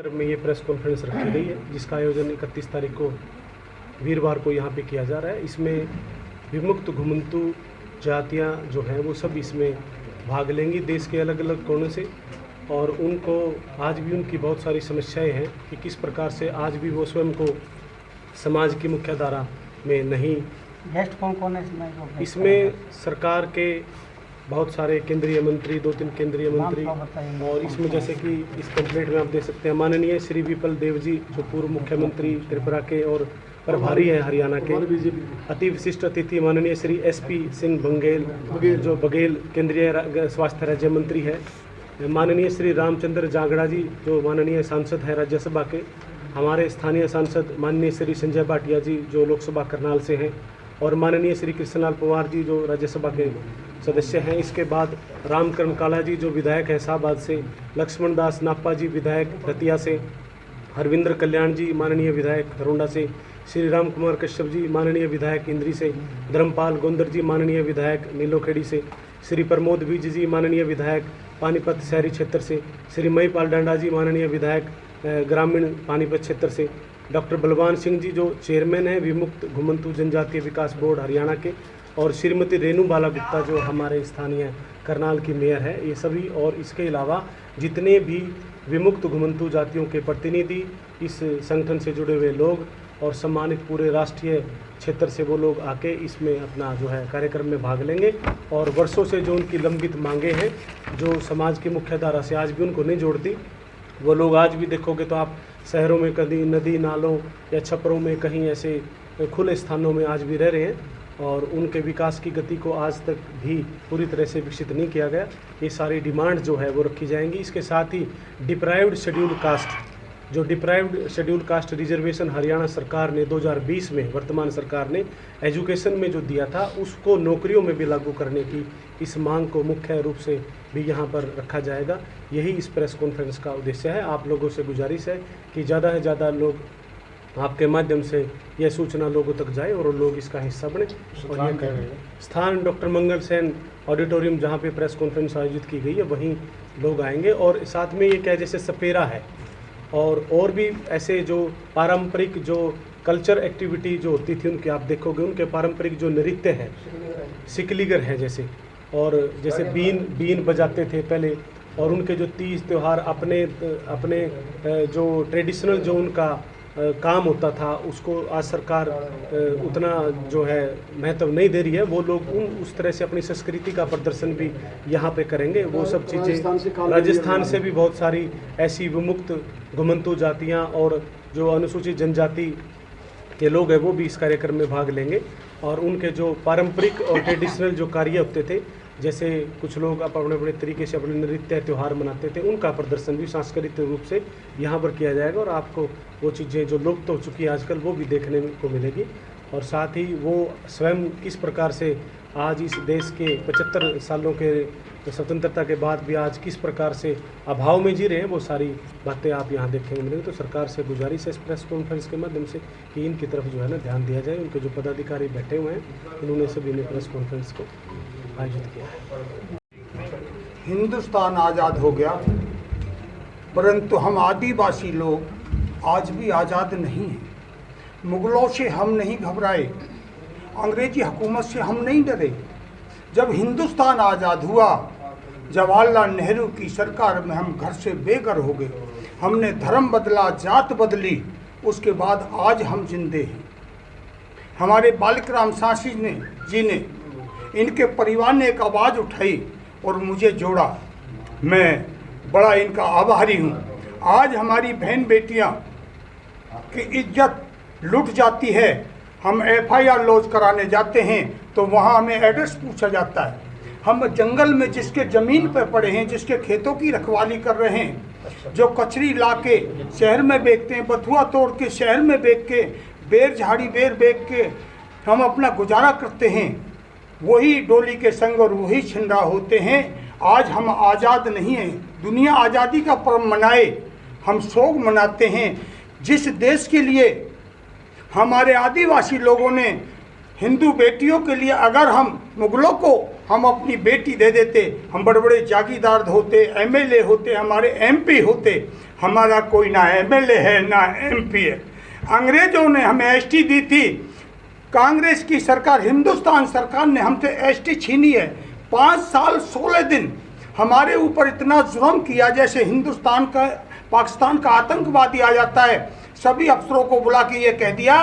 में ये press conference रखी गई है, जिसका आयोजन 31 तारीख को वीरवार को यहाँ पे किया जा रहा है। इसमें विमुक्त घुमंतु जातियाँ जो हैं वो सब इसमें भाग लेंगी देश के अलग अलग कोनों से, और उनको आज भी उनकी बहुत सारी समस्याएं हैं कि किस प्रकार से आज भी वो स्वयं को समाज की मुख्यधारा में नहीं। गेस्ट कौन कौन है इसमें सरकार के बहुत सारे केंद्रीय मंत्री, 2-3 केंद्रीय मंत्री, और इसमें जैसे कि इस पेम्पलेट में आप देख सकते हैं माननीय श्री विपल देव जी जो पूर्व मुख्यमंत्री त्रिपुरा के और प्रभारी हैं हरियाणा के। अति विशिष्ट अतिथि माननीय श्री SP सिंह बघेल जो बघेल केंद्रीय स्वास्थ्य राज्य मंत्री है। माननीय श्री रामचंद्र जांगड़ा जी जो माननीय सांसद हैं राज्यसभा के। हमारे स्थानीय सांसद माननीय श्री संजय भाटिया जी जो लोकसभा करनाल से हैं, और माननीय श्री कृष्णलाल पवार जी जो राज्यसभा के सदस्य हैं। इसके बाद रामकरण काला जी जो विधायक हैं शाहबाद से, लक्ष्मण दास नाप्पा जी विधायक दतिया से, हरविंद्र कल्याण जी माननीय विधायक हरोंडा से, श्री राम कुमार कश्यप जी माननीय विधायक इंद्री से, धर्मपाल गोंदर जी माननीय विधायक नीलोखेड़ी से, श्री प्रमोद विज जी माननीय विधायक पानीपत शहरी क्षेत्र से, श्री महीपाल डांडा जी माननीय विधायक ग्रामीण पानीपत क्षेत्र से, डॉक्टर बलवान सिंह जी जो चेयरमैन हैं विमुक्त घुमंतु जनजातीय विकास बोर्ड हरियाणा के, और श्रीमती रेणु बाला गुप्ता जो हमारे स्थानीय करनाल की मेयर है। ये सभी और इसके अलावा जितने भी विमुक्त घुमंतु जातियों के प्रतिनिधि, इस संगठन से जुड़े हुए लोग और सम्मानित पूरे राष्ट्रीय क्षेत्र से वो लोग आके इसमें अपना जो है कार्यक्रम में भाग लेंगे। और वर्षों से जो उनकी लंबित मांगे हैं जो समाज की मुख्यधारा से आज भी उनको नहीं जोड़ती, वो लोग आज भी देखोगे तो आप शहरों में कभी नदी नालों या छपरों में कहीं ऐसे खुले स्थानों में आज भी रह रहे हैं, और उनके विकास की गति को आज तक भी पूरी तरह से विकसित नहीं किया गया। ये सारी डिमांड जो है वो रखी जाएंगी। इसके साथ ही डिप्राइव्ड शेड्यूल कास्ट जो deprived schedule caste reservation Haryana सरकार ने 2020 में वर्तमान सरकार ने एजुकेशन में जो दिया था उसको नौकरियों में भी लागू करने की इस मांग को मुख्य रूप से भी यहाँ पर रखा जाएगा। यही इस प्रेस कॉन्फ्रेंस का उद्देश्य है। आप लोगों से गुजारिश है कि ज़्यादा से ज़्यादा लोग आपके माध्यम से यह सूचना लोगों तक जाए और लोग इसका हिस्सा बने। और ये कर रहे हैं स्थान डॉक्टर मंगल सेन ऑडिटोरियम जहाँ पे प्रेस कॉन्फ्रेंस आयोजित की गई है, वहीं लोग आएंगे। और साथ में ये क्या जैसे सपेरा है और भी ऐसे जो पारंपरिक जो कल्चर एक्टिविटी जो होती थी उनके आप देखोगे, उनके पारंपरिक जो नृत्य है, सिकलीगर है जैसे, और जैसे बीन बजाते थे पहले, और उनके जो तीज त्यौहार अपने जो ट्रेडिशनल जो उनका काम होता था उसको आज सरकार उतना जो है महत्व नहीं दे रही है। वो लोग उस तरह से अपनी संस्कृति का प्रदर्शन भी यहाँ पे करेंगे। वो सब चीज़ें राजस्थान से भी बहुत सारी ऐसी विमुक्त घुमंतु जातियाँ और जो अनुसूचित जनजाति के लोग हैं वो भी इस कार्यक्रम में भाग लेंगे। और उनके जो पारंपरिक और ट्रेडिशनल जो कार्य होते थे, जैसे कुछ लोग अपने अपने तरीके से अपने नृत्य त्यौहार मनाते थे, उनका प्रदर्शन भी सांस्कृतिक रूप से यहाँ पर किया जाएगा। और आपको वो चीज़ें जो लुप्त हो चुकी हैं आजकल वो भी देखने को मिलेगी। और साथ ही वो स्वयं किस प्रकार से आज इस देश के 75 सालों के स्वतंत्रता के बाद भी आज किस प्रकार से अभाव में जी रहे हैं, वो सारी बातें आप यहाँ देखने मिलेंगी। तो सरकार से गुजारिश है इस प्रेस कॉन्फ्रेंस के माध्यम से कि इनकी तरफ जो है ना ध्यान दिया जाए। उनके जो पदाधिकारी बैठे हुए हैं उन्होंने सभी ने प्रेस कॉन्फ्रेंस को आयोजित किया है। हिंदुस्तान आज़ाद हो गया, परंतु हम आदिवासी लोग आज भी आज़ाद नहीं हैं। मुगलों से हम नहीं घबराए, अंग्रेजी हुकूमत से हम नहीं डरे। जब हिंदुस्तान आज़ाद हुआ, जवाहरलाल नेहरू की सरकार में हम घर से बेघर हो गए। हमने धर्म बदला, जात बदली, उसके बाद आज हम जिंदे हैं। हमारे बालिकराम शास्त्री जी ने इनके परिवार ने एक आवाज़ उठाई और मुझे जोड़ा। मैं बड़ा इनका आभारी हूँ। आज हमारी बहन बेटियाँ की इज्जत लुट जाती है। हम FIR लॉन्च कराने जाते हैं तो वहाँ हमें एड्रेस पूछा जाता है। हम जंगल में जिसके ज़मीन पर पड़े हैं, जिसके खेतों की रखवाली कर रहे हैं, जो कचरी ला के शहर में बेचते हैं, बथुआ तोड़ के शहर में बेच के, बेर झाड़ी बेर बेच के हम अपना गुजारा करते हैं, वही डोली के संग और वही छिंडा होते हैं। आज हम आज़ाद नहीं हैं। दुनिया आज़ादी का पर्व मनाए, हम शोक मनाते हैं। जिस देश के लिए हमारे आदिवासी लोगों ने हिंदू बेटियों के लिए, अगर हम मुगलों को हम अपनी बेटी दे देते, हम बड़े बड़े जागीरदार होते, एमएलए होते, हमारे एमपी होते। हमारा कोई ना एमएलए है ना एमपी है। अंग्रेजों ने हमें एसटी दी थी, कांग्रेस की सरकार, हिंदुस्तान सरकार ने हमसे एसटी छीनी है। 5 साल 16 दिन हमारे ऊपर इतना जुर्म किया जैसे हिंदुस्तान का पाकिस्तान का आतंकवादी आ जाता है। सभी अफसरों को बुला के ये कह दिया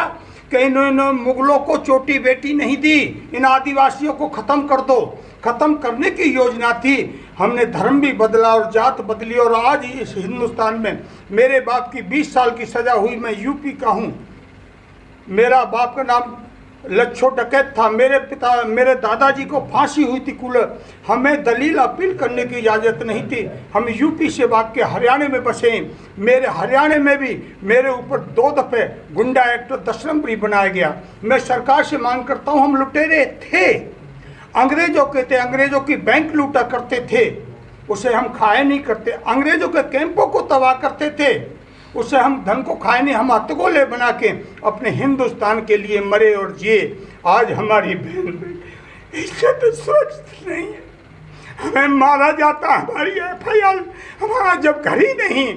कि इन्होंने मुगलों को चोटी बेटी नहीं दी, इन आदिवासियों को ख़त्म कर दो। ख़त्म करने की योजना थी। हमने धर्म भी बदला और जात बदली, और आज इस हिंदुस्तान में मेरे बाप की 20 साल की सज़ा हुई। मैं यूपी का हूँ। मेरा बाप का नाम लच्छो डकैत था। मेरे दादाजी को फांसी हुई थी कूलर। हमें दलील अपील करने की इजाज़त नहीं थी। हम यूपी से भाग के हरियाणा में बसे। मेरे हरियाणा में भी मेरे ऊपर 2 दफ़े गुंडा एक्ट 10 नंबरी बनाया गया। मैं सरकार से मांग करता हूँ, हम लुटेरे थे, अंग्रेजों के थे, अंग्रेजों की बैंक लूटा करते थे, उसे हम खाया नहीं करते। अंग्रेजों के कैंपों को तबाह करते थे, उसे हम धन को खाए नहीं। हम हथगोले बना के अपने हिंदुस्तान के लिए मरे और जिए। आज हमारी बहन इज्जत सुरक्षित नहीं है, हमें मारा जाता। हमारी FIR, हमारा जब घर ही नहीं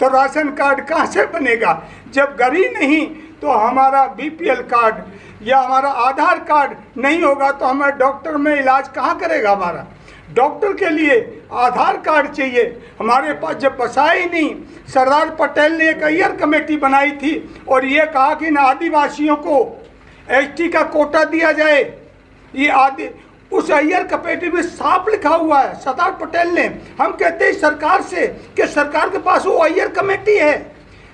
तो राशन कार्ड कहाँ से बनेगा? जब घर ही नहीं तो हमारा BPL कार्ड या हमारा आधार कार्ड नहीं होगा तो हमें डॉक्टर में इलाज कहाँ करेगा? हमारा डॉक्टर के लिए आधार कार्ड चाहिए। हमारे पास जब बसा ही नहीं, सरदार पटेल ने एक अय्यर कमेटी बनाई थी और ये कहा कि इन आदिवासियों को ST का कोटा दिया जाए। ये उस अय्यर कमेटी में साफ लिखा हुआ है सरदार पटेल ने। हम कहते हैं सरकार से कि सरकार के पास वो अय्यर कमेटी है,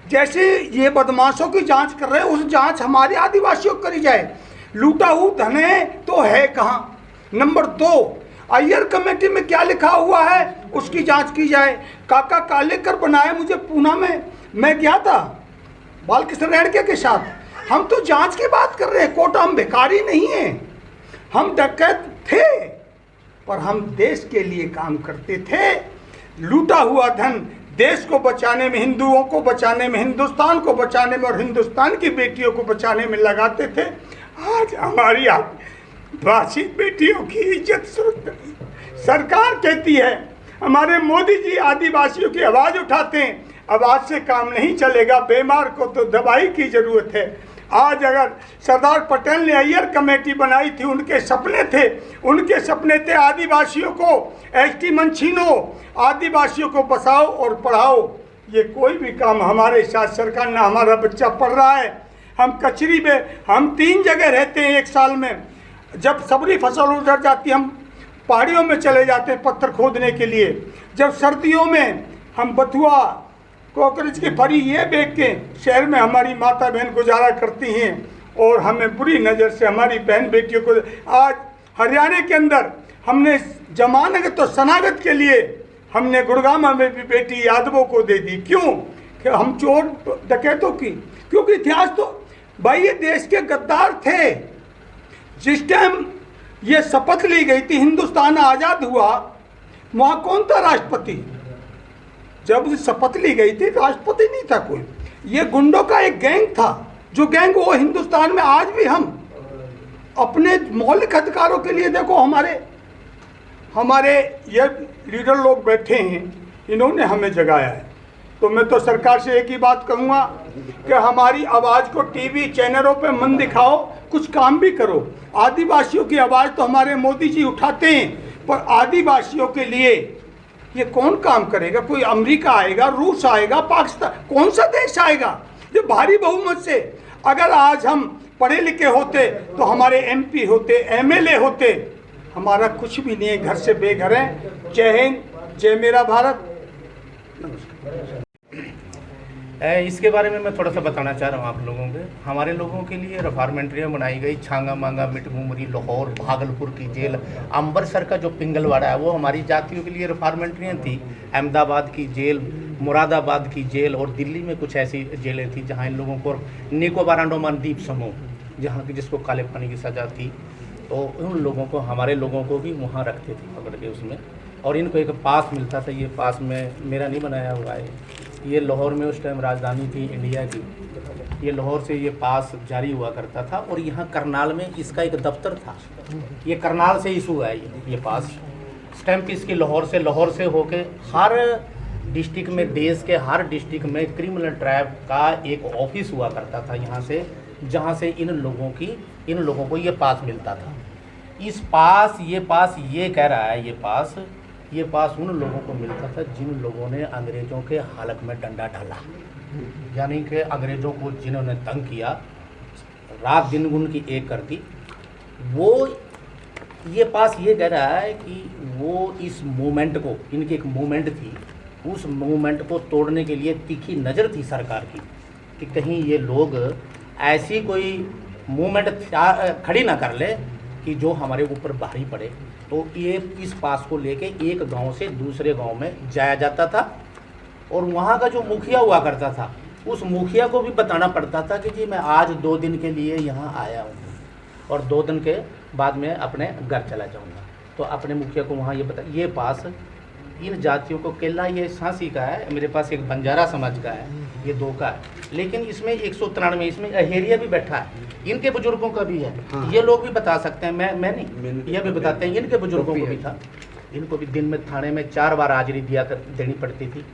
जैसे ये बदमाशों की जांच कर रहे हैं उस जांच हमारे आदिवासियों को करी जाए। लूटा हुआ धन है तो है कहाँ? नंबर 2, अय्यर कमेटी में क्या लिखा हुआ है उसकी जांच की जाए। काका कालेकर बनाए मुझे पूना में, मैं गया था बालकृष्ण रेणके के साथ। हम तो जांच की बात कर रहे हैं, कोटा। हम भिखारी नहीं हैं, हम डकैत थे, पर हम देश के लिए काम करते थे। लूटा हुआ धन देश को बचाने में, हिंदुओं को बचाने में, हिंदुस्तान को बचाने में और हिंदुस्तान की बेटियों को बचाने में लगाते थे। आज हमारी आदिवासी बेटियों की इज्जत सुरक्षित। सरकार कहती है, हमारे मोदी जी आदिवासियों की आवाज़ उठाते हैं, आवाज़ से काम नहीं चलेगा, बीमार को तो दवाई की ज़रूरत है। आज अगर सरदार पटेल ने अय्यर कमेटी बनाई थी, उनके सपने थे आदिवासियों को ST मन छीनो, आदिवासियों को बसाओ और पढ़ाओ। ये कोई भी काम हमारे साथ सरकार, ना हमारा बच्चा पढ़ रहा है। हम कचरी में, हम 3 जगह रहते हैं एक साल में। जब सबरी फसल उजड़ जाती हम पहाड़ियों में चले जाते हैं पत्थर खोदने के लिए। जब सर्दियों में हम बथुआ, कॉकरेज की फरी ये बेच के शहर में हमारी माता बहन गुजारा करती हैं और हमें बुरी नज़र से हमारी बहन बेटियों को। आज हरियाणा के अंदर हमने जमानत तो शनाख्त के लिए हमने गुड़गामा में भी बेटी यादवों को दे दी। क्यों? कि हम चोर डकैतों की, क्योंकि इतिहास तो भाई ये देश के गद्दार थे। जिस टाइम ये शपथ ली गई थी, हिंदुस्तान आज़ाद हुआ, वहाँ कौन था राष्ट्रपति? जब शपथ ली गई थी राष्ट्रपति नहीं था कोई, ये गुंडों का एक गैंग था। जो गैंग वो हिंदुस्तान में आज भी हम अपने मौलिक अधिकारों के लिए, देखो हमारे ये लीडर लोग बैठे हैं, इन्होंने हमें जगाया है। तो मैं तो सरकार से एक ही बात कहूँगा कि हमारी आवाज़ को टीवी चैनलों पे मन दिखाओ, कुछ काम भी करो। आदिवासियों की आवाज़ तो हमारे मोदी जी उठाते हैं, पर आदिवासियों के लिए ये कौन काम करेगा? कोई अमेरिका आएगा, रूस आएगा, पाकिस्तान, कौन सा देश आएगा जो भारी बहुमत से? अगर आज हम पढ़े लिखे होते तो हमारे MP होते, MLA होते। हमारा कुछ भी नहीं है, घर से बेघर हैं। जय हिंद, जय मेरा भारत। इसके बारे में मैं थोड़ा सा बताना चाह रहा हूँ आप लोगों के। हमारे लोगों के लिए रिफॉर्मेंट्रियाँ बनाई गई, छांगा मांगा, मिठमुमरी, लाहौर, भागलपुर की जेल, अम्बरसर का जो पिंगलवाड़ा है वो हमारी जातियों के लिए रिफॉर्मेंट्रियाँ थी। अहमदाबाद की जेल, मुरादाबाद की जेल और दिल्ली में कुछ ऐसी जेलें थी जहाँ इन लोगों को, निकोबार अंडमान द्वीप समूह जहाँ की जिसको काले पानी की सज़ा थी, तो उन लोगों को, हमारे लोगों को भी वहाँ रखते थे पकड़ के उसमें। और इनको एक पास मिलता था, ये पास में मेरा नहीं बनाया हुआ है, ये लाहौर में उस टाइम राजधानी थी इंडिया की। ये लाहौर से ये पास जारी हुआ करता था और यहाँ करनाल में इसका एक दफ्तर था। ये करनाल से इशू है ये पास। स्टैंप इसकी लाहौर से होके हर डिस्ट्रिक्ट में, देश के हर डिस्ट्रिक्ट में क्रिमिनल ट्राइब का एक ऑफिस हुआ करता था यहाँ से, जहाँ से इन लोगों को ये पास मिलता था। ये कह रहा है ये पास उन लोगों को मिलता था जिन लोगों ने अंग्रेज़ों के हालत में डंडा डाला, यानी कि अंग्रेज़ों को जिन्होंने तंग किया, रात दिन उनकी एक कर दी। वो ये पास ये कह रहा है कि वो इस मूवमेंट को, इनकी एक मूवमेंट थी, उस मूवमेंट को तोड़ने के लिए तीखी नज़र थी सरकार की कि कहीं ये लोग ऐसी कोई मूवमेंट खड़ी ना कर ले कि जो हमारे ऊपर भारी पड़े। तो ये इस पास को लेके एक गांव से दूसरे गांव में जाया जाता था और वहाँ का जो मुखिया हुआ करता था, उस मुखिया को भी बताना पड़ता था कि जी मैं आज 2 दिन के लिए यहाँ आया हूँ और 2 दिन के बाद में अपने घर चला जाऊँगा। तो अपने मुखिया को वहाँ ये बता, ये पास इन जातियों को केला ये सांसी का है, मेरे पास एक बंजारा समाज का है, ये 2 का है, लेकिन इसमें 193 इसमें अहेरिया भी बैठा है, इनके बुजुर्गों का भी है। हाँ। ये लोग भी बता सकते हैं, मैं नहीं, ये भी बताते हैं, इनके बुजुर्गों को भी था। इनको भी दिन में थाने में 4 बार हाजिरी देनी पड़ती थी।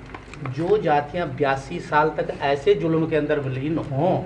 जो जातियाँ 82 साल तक ऐसे जुल्म के अंदर विलीन हों,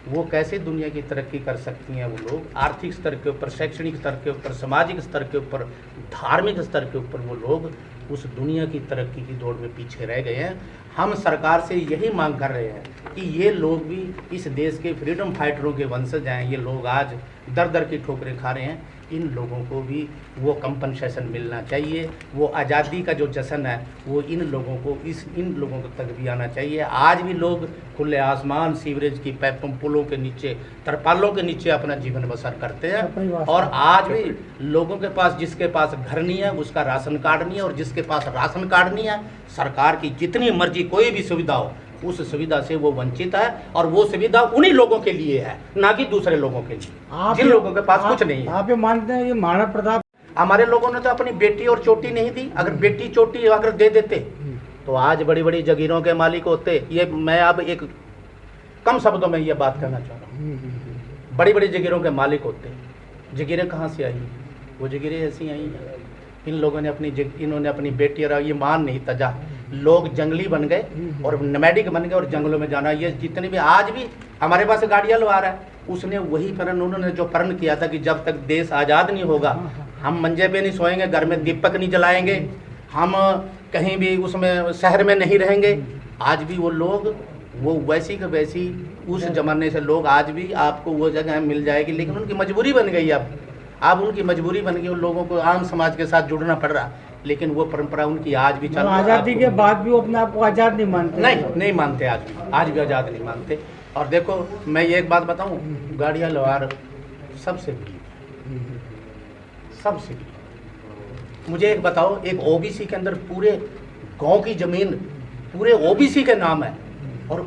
वो कैसे दुनिया की तरक्की कर सकती हैं? वो लोग आर्थिक स्तर के ऊपर, शैक्षणिक स्तर के ऊपर, सामाजिक स्तर के ऊपर, धार्मिक स्तर के ऊपर वो लोग उस दुनिया की तरक्की की दौड़ में पीछे रह गए हैं। हम सरकार से यही मांग कर रहे हैं कि ये लोग भी इस देश के फ्रीडम फाइटरों के वंशज हैं। ये लोग आज दर दर की ठोकरें खा रहे हैं, इन लोगों को भी वो कंपनसेशन मिलना चाहिए। वो आज़ादी का जो जश्न है वो इन लोगों तक भी आना चाहिए। आज भी लोग खुले आसमान, सीवरेज की पाइपों, पुलों के नीचे, तरपालों के नीचे अपना जीवन बसर करते हैं और आज भी लोगों के पास, जिसके पास घर नहीं है उसका राशन कार्ड नहीं है, और जिसके पास राशन कार्ड नहीं है, सरकार की जितनी मर्जी कोई भी सुविधा हो उस सुविधा से वो वंचित है, और वो सुविधा उन्हीं लोगों के लिए है, ना कि दूसरे लोगों के लिए, जिन लोगों के पास कुछ नहीं है। आप ये मानते हैं ये महाराणा प्रताप? हमारे लोगों ने तो अपनी बेटी और चोटी नहीं दी। अगर बेटी चोटी अगर दे देते तो आज बड़ी बड़ी जगीरों के मालिक होते। ये मैं अब एक कम शब्दों में ये बात कहना चाह रहा हूँ, बड़ी बड़ी जगीरों के मालिक होते। जगीरें कहाँ से आई? वो जगीरें ऐसी आई हैं, इन लोगों ने इन्होंने अपनी बेटी, और ये मान नहीं तजा, लोग जंगली बन गए और नोमैडिक बन गए और जंगलों में जाना। ये जितने भी आज भी हमारे पास गाड़ियाँ लगा रहा है, उसने वही प्रण, उन्होंने जो प्रण किया था कि जब तक देश आज़ाद नहीं होगा हम मंजे पे नहीं सोएंगे, घर में दीपक नहीं जलाएंगे, हम कहीं भी उसमें शहर में नहीं रहेंगे। आज भी वो लोग, वो वैसी का वैसी उस जमाने से लोग आज भी आपको वो जगह मिल जाएगी, लेकिन उनकी मजबूरी बन गई। अब उनकी मजबूरी बन गई, उन लोगों को आम समाज के साथ जुड़ना पड़ रहा, लेकिन वो परंपरा उनकी आज भी चल रही है। आज़ादी के बाद भी वो अपने आप को आज़ाद नहीं मानते? नहीं मानते, आज भी आज़ाद नहीं मानते। और देखो मैं ये एक बात बताऊं, गाड़ियाँ लोहार सबसे गरीब, सबसे गरीब। मुझे एक बताओ, एक ओबीसी के अंदर पूरे गांव की जमीन पूरे ओबीसी के नाम है, और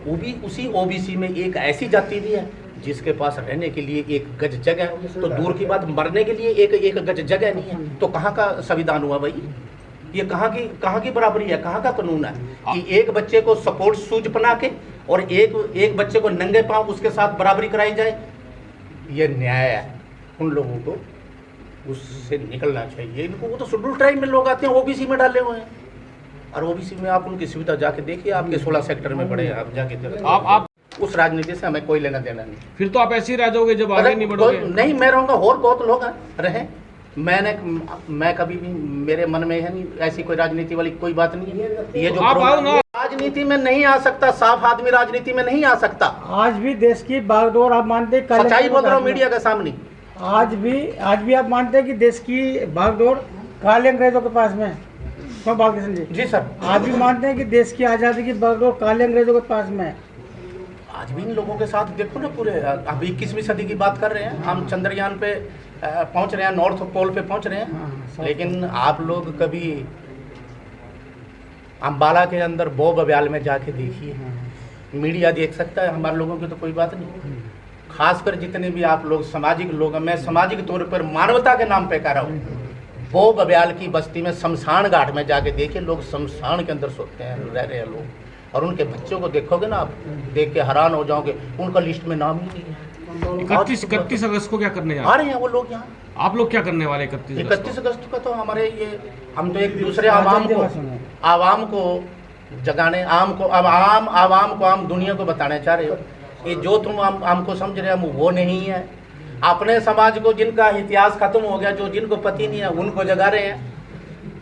उसी ओबीसी में एक ऐसी जाति भी है जिसके पास रहने के लिए 1 गज जगह है, तो दूर की बात मरने के लिए एक गज जगह नहीं है। तो कहाँ का संविधान हुआ भाई? ये कहाँ की बराबरी है? कहाँ का कानून है कि एक बच्चे को सपोर्ट शूज पहना के और एक बच्चे को नंगे पांव उसके साथ बराबरी कराई जाए? ये न्याय है। उन लोगों को उससे निकलना चाहिए। इनको, वो तो शेड्यूल ट्राइब में लोग आते हैं, ओबीसी में डाले हुए हैं, और ओबीसी में आप उनकी सुविधा जाके देखिए, आपके 16 सेक्टर में पड़े, आप जाके आप उस राजनीति से हमें कोई लेना देना नहीं। फिर तो आप ऐसे ही रह जाओगे जब आगे नहीं बढ़ोगे। नहीं, मैं रहूँगा, और बहुत लोग रहे। मैं कभी भी, मेरे मन में है नहीं ऐसी कोई राजनीति वाली कोई बात नहीं है। ये जो राजनीति में नहीं आ सकता, साफ आदमी राजनीति में नहीं आ सकता। आज भी देश की बागडोर आप मानते हैं? सच्चाई बोल रहा हूँ मीडिया के सामने। आज भी आप मानते हैं कि देश की बागडोर काले अंग्रेजों के पास में है? क्यों बालकृष्ण जी? जी सर। आज भी मानते हैं कि देश की आज़ादी की बागडोर काले अंग्रेजों के पास में है? आज भी इन लोगों के साथ देखो ना, पूरे अब 21वीं सदी की बात कर रहे हैं हम, चंद्रयान पे पहुंच रहे हैं, नॉर्थ पोल पे पहुंच रहे हैं, लेकिन आप लोग कभी अम्बाला के अंदर बो बब्याल में जाके देखिए, मीडिया देख सकता है, हमारे लोगों की तो कोई बात नहीं। खासकर जितने भी आप लोग सामाजिक लोग हैं, मैं सामाजिक तौर पर मानवता के नाम पे कह रहा हूँ, बो बब्याल की बस्ती में शमशान घाट में जाके देखिए, लोग शमशान के अंदर सोते हैं, रह रहे हैं लोग। और उनके बच्चों को देखोगे ना आप, देख के हैरान हो जाओगे, उनका लिस्ट में नाम ही नहीं है। 31 अगस्त को क्या करने जा आ रहे रहे हैं वो लोग यहाँ। हैं आप लोग? क्या करने वाले 31 अगस्त 31 अगस्त को तो हमारे ये, हम तो एक दूसरे आवाम को जगाने, आवाम को आम दुनिया को बताना चाह रहे हो। ये जो तुम हमको समझ रहे हो वो नहीं है। अपने समाज को, जिनका इतिहास खत्म हो गया, जो जिनको पति नहीं है, उनको जगा रहे हैं।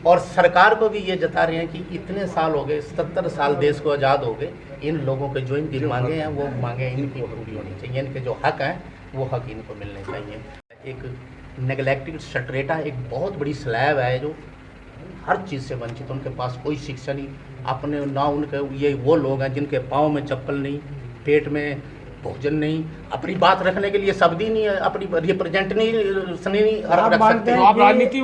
और सरकार को भी ये जता रहे हैं कि इतने साल हो गए, 77 साल देश को आज़ाद हो गए, इन लोगों के जो इनकी मांगे हैं वो मांगे इनकी पूरी होनी चाहिए। इनके जो हक हैं वो हक इनको मिलने चाहिए। एक नेगलेक्टेड स्ट्रेटा, एक बहुत बड़ी स्लैब है जो हर चीज़ से वंचित, उनके पास कोई शिक्षा नहीं, अपने ना उनके, ये वो लोग हैं जिनके पाँव में चप्पल नहीं, पेट में भोजन नहीं, अपनी बात रखने के लिए शब्द ही नहीं है, अपनी रिप्रेजेंट नहीं रख सकते। आप राजनीति